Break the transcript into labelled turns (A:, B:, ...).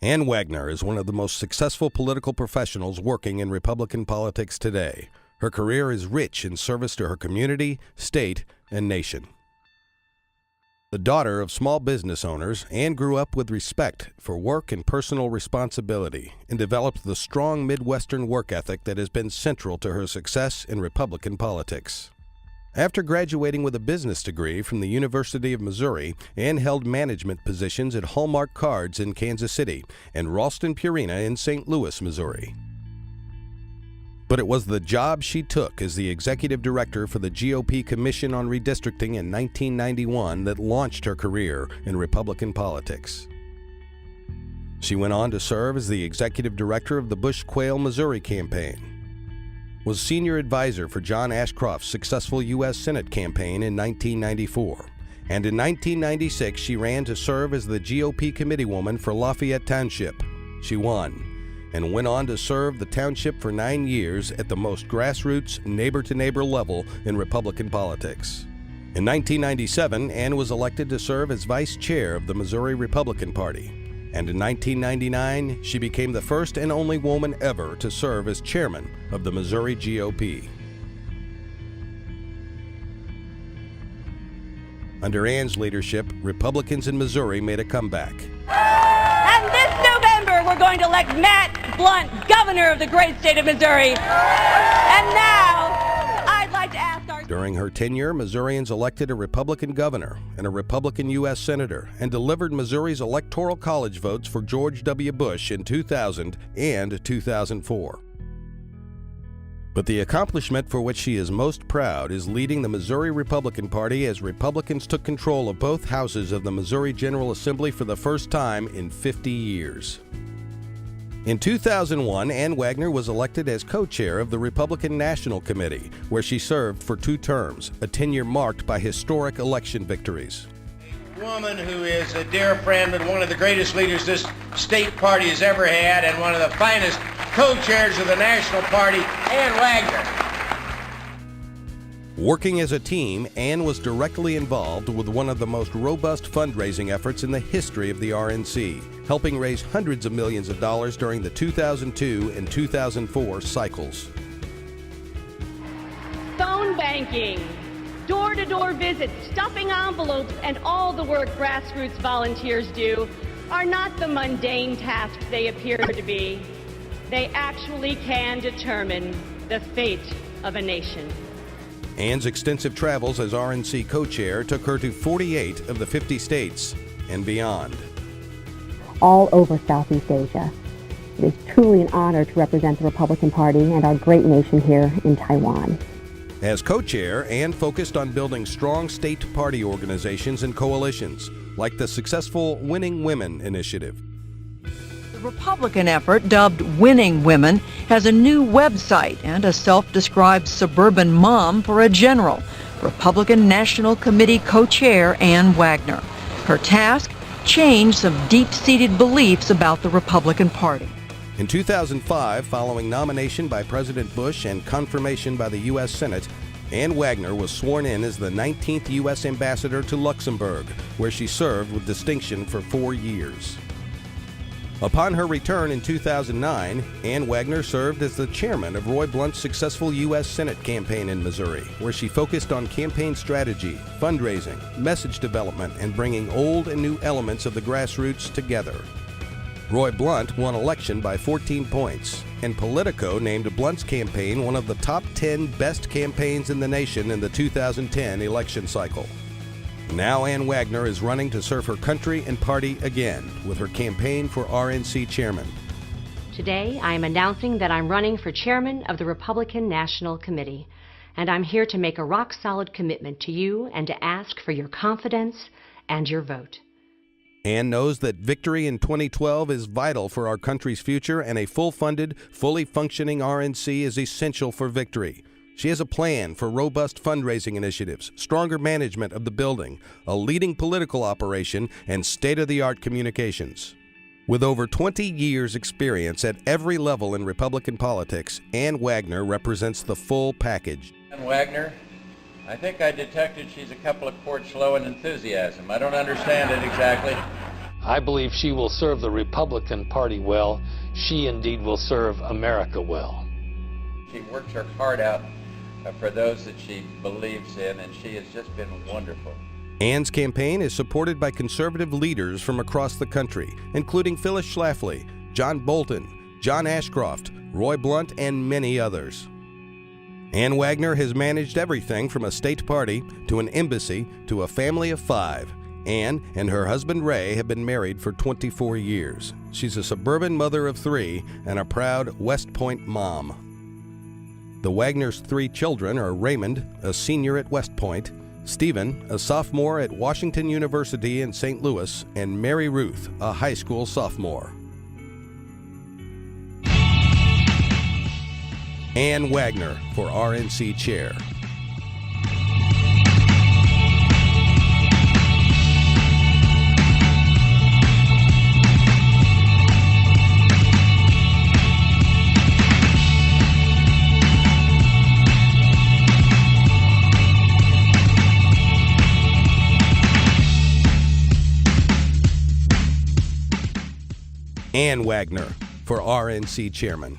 A: Ann Wagner is one of the most successful political professionals working in Republican politics today. Her career is rich in service to her community, state, and nation. The daughter of small business owners, Ann grew up with respect for work and personal responsibility and developed the strong Midwestern work ethic that has been central to her success in Republican politics. After graduating with a business degree from the University of Missouri, Ann held management positions at Hallmark Cards in Kansas City and Ralston Purina in St. Louis, Missouri. But it was the job she took as the executive director for the GOP Commission on Redistricting in 1991 that launched her career in Republican politics. She went on to serve as the executive director of the Bush-Quayle, Missouri campaign, was senior advisor for John Ashcroft's successful U.S. Senate campaign in 1994, and in 1996 she ran to serve as the GOP committeewoman for Lafayette Township. She won, and went on to serve the township for 9 years at the most grassroots, neighbor-to-neighbor level in Republican politics. In 1997, Ann was elected to serve as vice chair of the Missouri Republican Party, and in 1999, she became the first and only woman ever to serve as chairman of the Missouri GOP. Under Ann's leadership, Republicans in Missouri made a comeback.
B: And this November, we're going to elect Matt Blunt, governor of the great state of Missouri. And now, I'd like to ask our...
A: During her tenure, Missourians elected a Republican governor and a Republican U.S. senator and delivered Missouri's electoral college votes for George W. Bush in 2000 and 2004. But the accomplishment for which she is most proud is leading the Missouri Republican Party as Republicans took control of both houses of the Missouri General Assembly for the first time in 50 years. In 2001, Ann Wagner was elected as co-chair of the Republican National Committee, where she served for 2 terms, a tenure marked by historic election victories.
C: A woman who is a dear friend and one of the greatest leaders this state party has ever had, and one of the finest co-chairs of the National Party, Ann Wagner.
A: Working as a team, Ann was directly involved with one of the most robust fundraising efforts in the history of the RNC, helping raise hundreds of millions of dollars during the 2002 and 2004 cycles.
B: Phone banking, door-to-door visits, stuffing envelopes, and all the work grassroots volunteers do are not the mundane tasks they appear to be. They actually can determine the fate of a nation.
A: Ann's extensive travels as RNC co-chair took her to 48 of the 50 states and beyond.
D: All over Southeast Asia. It is truly an honor to represent the Republican Party and our great nation here in Taiwan.
A: As co-chair, Ann focused on building strong state party organizations and coalitions, like the successful Winning Women initiative.
E: The Republican effort, dubbed Winning Women, has a new website and a self-described suburban mom for a general, Republican National Committee co-chair Ann Wagner. Her task? Change some deep-seated beliefs about the Republican Party.
A: In 2005, following nomination by President Bush and confirmation by the U.S. Senate, Ann Wagner was sworn in as the 19th U.S. Ambassador to Luxembourg, where she served with distinction for 4 years. Upon her return in 2009, Ann Wagner served as the chairman of Roy Blunt's successful U.S. Senate campaign in Missouri, where she focused on campaign strategy, fundraising, message development, and bringing old and new elements of the grassroots together. Roy Blunt won election by 14 points, and Politico named Blunt's campaign one of the top 10 best campaigns in the nation in the 2010 election cycle. Now Ann Wagner is running to serve her country and party again with her campaign for RNC chairman.
F: Today, I am announcing that I'm running for chairman of the Republican National Committee, and I'm here to make a rock-solid commitment to you and to ask for your confidence and your vote.
A: Ann knows that victory in 2012 is vital for our country's future, and a full-funded, fully functioning RNC is essential for victory. She has a plan for robust fundraising initiatives, stronger management of the building, a leading political operation, and state-of-the-art communications. With over 20 years' experience at every level in Republican politics, Ann Wagner represents the full package.
C: Ann Wagner, I think I detected she's a couple of quarts low in enthusiasm. I don't understand it exactly.
G: I believe she will serve the Republican Party well. She indeed will serve America well.
H: She works her heart out for those that she believes in, and she has just been wonderful.
A: Ann's campaign is supported by conservative leaders from across the country, including Phyllis Schlafly, John Bolton, John Ashcroft, Roy Blunt, and many others. Ann Wagner has managed everything from a state party to an embassy to a family of 5. Ann and her husband Ray have been married for 24 years. She's a suburban mother of 3 and a proud West Point mom. The Wagners' 3 children are Raymond, a senior at West Point, Stephen, a sophomore at Washington University in St. Louis, and Mary Ruth, a high school sophomore. Ann Wagner for RNC Chair. Ann Wagner for RNC Chairman.